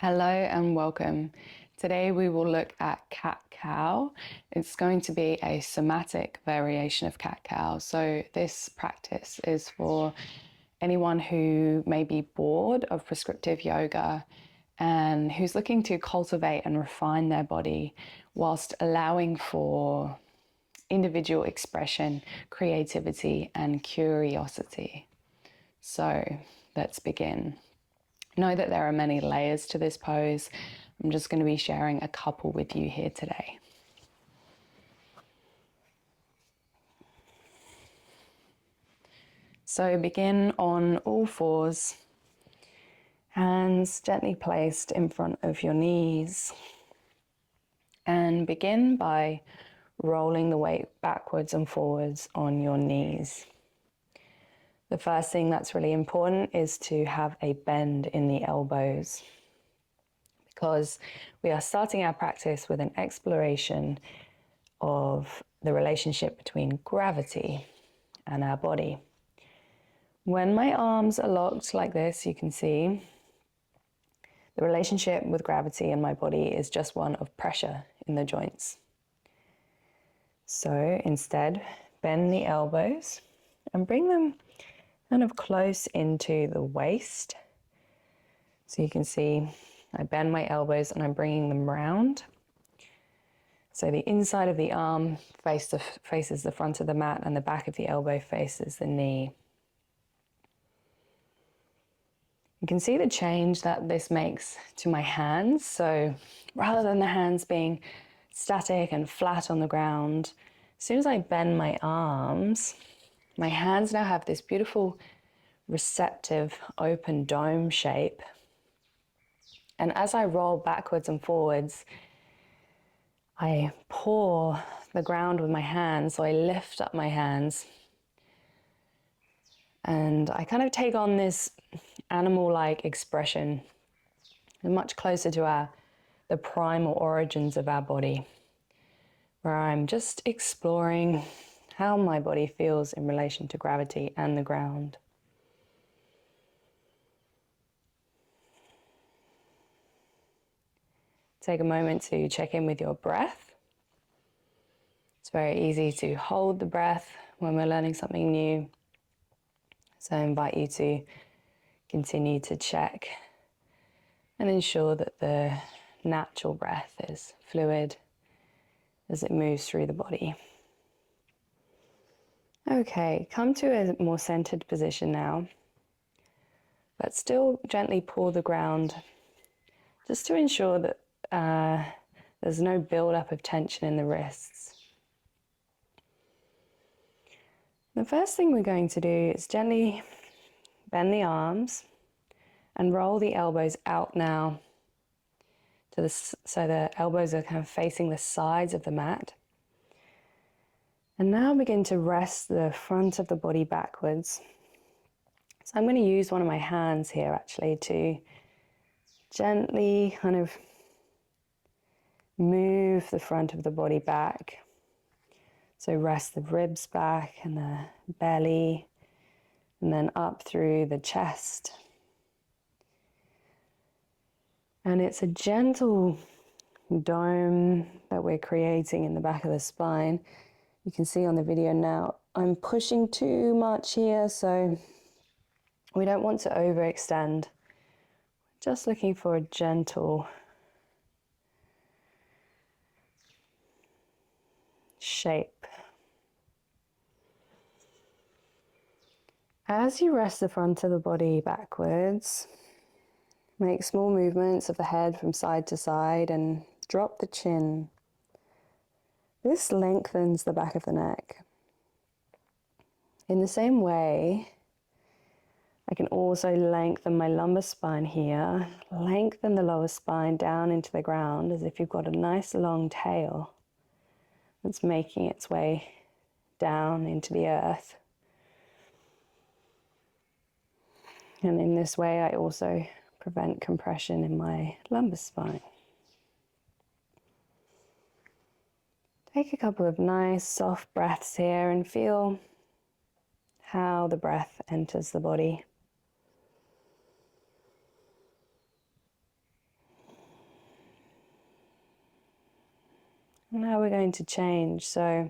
Hello and welcome. Today we will look at catcow. It's going to be a somatic variation of catcow. So this practice is for anyone who may be bored of prescriptive yoga and who's looking to cultivate and refine their body whilst allowing for individual expression, creativity, and curiosity. So let's begin. Know that there are many layers to this pose. I'm just going to be sharing a couple with you here today. So begin on all fours, hands gently placed in front of your knees, and begin by rolling the weight backwards and forwards on your knees. The first thing that's really important is to have a bend in the elbows, because we are starting our practice with an exploration of the relationship between gravity and our body. When my arms are locked like this, you can see the relationship with gravity and my body is just one of pressure in the joints. So instead, bend the elbows and bring them kind of close into the waist. So you can see I bend my elbows and I'm bringing them round. So the inside of the arm faces the front of the mat and the back of the elbow faces the knee. You can see the change that this makes to my hands. So rather than the hands being static and flat on the ground, as soon as I bend my arms, my hands now have this beautiful receptive open dome shape. And as I roll backwards and forwards, I paw the ground with my hands, so I lift up my hands. And I kind of take on this animal-like expression, much closer to the primal origins of our body, where I'm just exploring how my body feels in relation to gravity and the ground. Take a moment to check in with your breath. It's very easy to hold the breath when we're learning something new. So I invite you to continue to check and ensure that the natural breath is fluid as it moves through the body. Okay, come to a more centered position now, but still gently pull the ground just to ensure that there's no build-up of tension in the wrists. The first thing we're going to do is gently bend the arms and roll the elbows out now so the elbows are kind of facing the sides of the mat. And now begin to rest the front of the body backwards. So I'm going to use one of my hands here actually to gently kind of move the front of the body back. So rest the ribs back and the belly, and then up through the chest. And it's a gentle dome that we're creating in the back of the spine. You can see on the video now, I'm pushing too much here, so we don't want to overextend. Just looking for a gentle shape. As you rest the front of the body backwards, make small movements of the head from side to side and drop the chin. This lengthens the back of the neck. In the same way, I can also lengthen my lumbar spine here, lengthen the lower spine down into the ground as if you've got a nice long tail that's making its way down into the earth. And in this way, I also prevent compression in my lumbar spine. Take a couple of nice soft breaths here and feel how the breath enters the body. Now we're going to change. So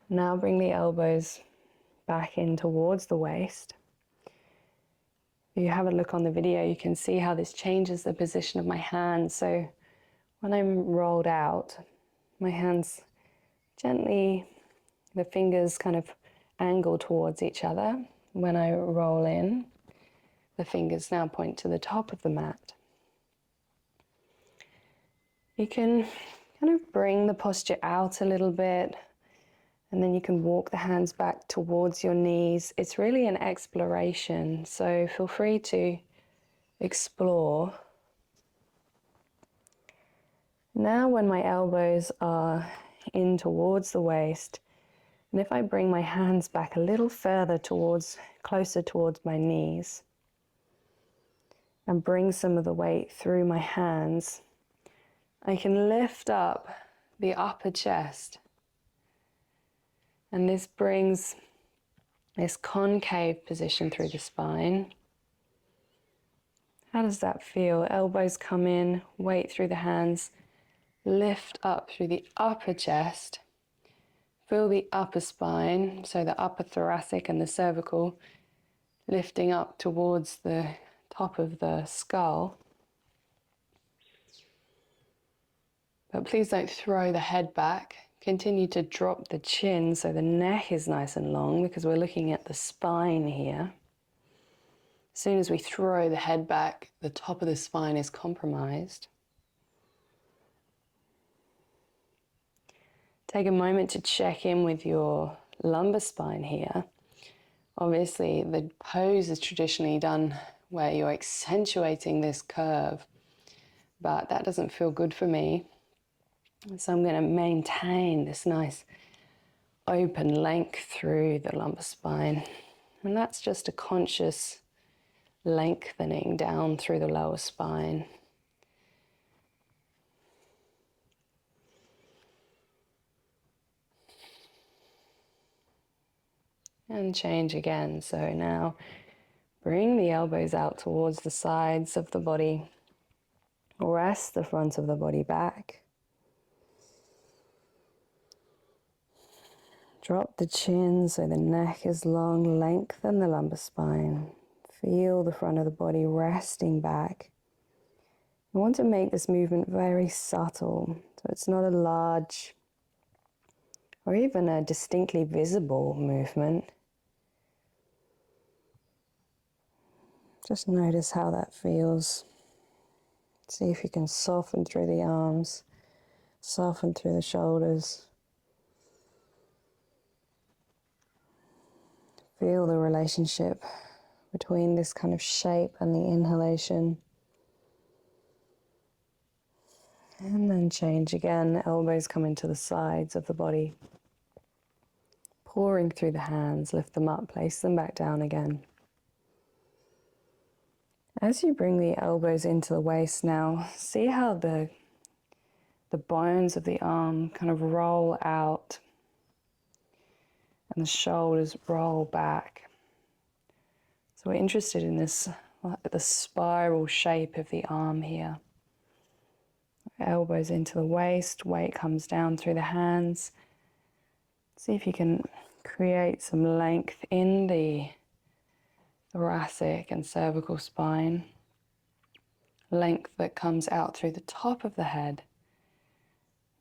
now bring the elbows back in towards the waist. If you have a look on the video, you can see how this changes the position of my hands. So when I'm rolled out, my hands gently, the fingers kind of angle towards each other. When I roll in, the fingers now point to the top of the mat. You can kind of bring the posture out a little bit, and then you can walk the hands back towards your knees. It's really an exploration, so feel free to explore. Now when my elbows are in towards the waist, and if I bring my hands back a little further closer towards my knees, and bring some of the weight through my hands, I can lift up the upper chest. And this brings this concave position through the spine. How does that feel? Elbows come in, weight through the hands, lift up through the upper chest. Feel the upper spine, so the upper thoracic and the cervical, lifting up towards the top of the skull. But please don't throw the head back. Continue to drop the chin so the neck is nice and long, because we're looking at the spine here. As soon as we throw the head back, the top of the spine is compromised. Take a moment to check in with your lumbar spine here. Obviously, the pose is traditionally done where you're accentuating this curve, but that doesn't feel good for me. So I'm going to maintain this nice open length through the lumbar spine. And that's just a conscious lengthening down through the lower spine. And change again. So now bring the elbows out towards the sides of the body. Rest the front of the body back. Drop the chin so the neck is long. Lengthen the lumbar spine. Feel the front of the body resting back. I want to make this movement very subtle, so it's not a large or even a distinctly visible movement. Just notice how that feels. See if you can soften through the arms, soften through the shoulders. Feel the relationship between this kind of shape and the inhalation. And then change again, elbows come into the sides of the body. Pouring through the hands, lift them up, place them back down again. As you bring the elbows into the waist now, see how the bones of the arm kind of roll out and the shoulders roll back. So we're interested in this, the spiral shape of the arm here. Elbows into the waist, weight comes down through the hands. See if you can create some length in the thoracic and cervical spine. Length that comes out through the top of the head,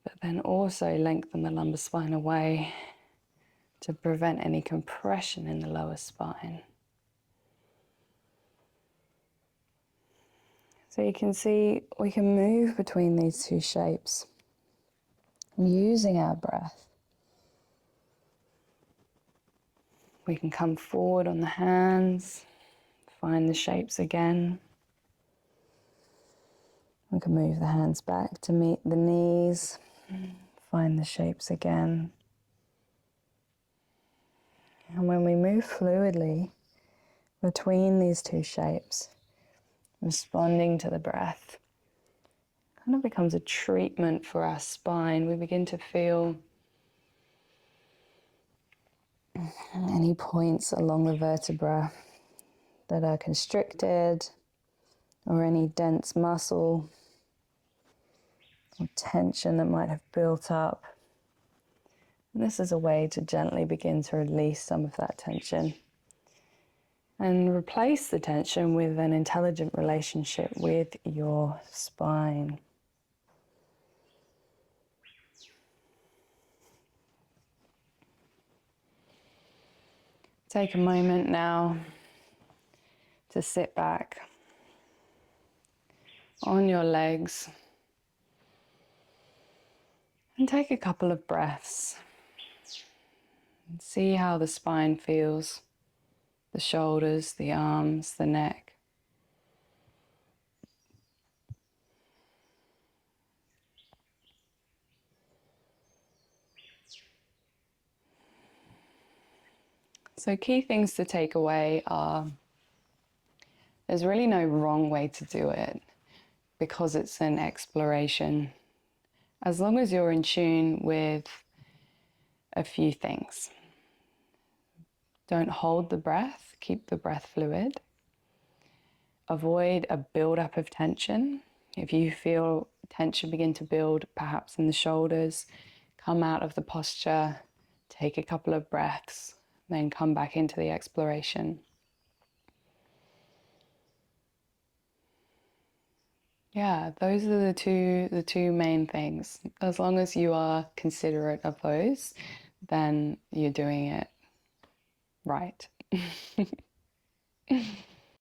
but then also lengthen the lumbar spine away to prevent any compression in the lower spine. So you can see we can move between these two shapes using our breath. We can come forward on the hands, find the shapes again. We can move the hands back to meet the knees, find the shapes again. And when we move fluidly between these two shapes, responding to the breath, kind of becomes a treatment for our spine. We begin to feel any points along the vertebra that are constricted, or any dense muscle or tension that might have built up. And this is a way to gently begin to release some of that tension and replace the tension with an intelligent relationship with your spine. Take a moment now to sit back on your legs and take a couple of breaths and see how the spine feels, the shoulders, the arms, the neck. So key things to take away are there's really no wrong way to do it because it's an exploration. As long as you're in tune with a few things. Don't hold the breath, keep the breath fluid. Avoid a build-up of tension. If you feel tension begin to build, perhaps in the shoulders, come out of the posture, take a couple of breaths, then come back into the exploration. Yeah, those are the two main things. As long as you are considerate of those, then you're doing it right.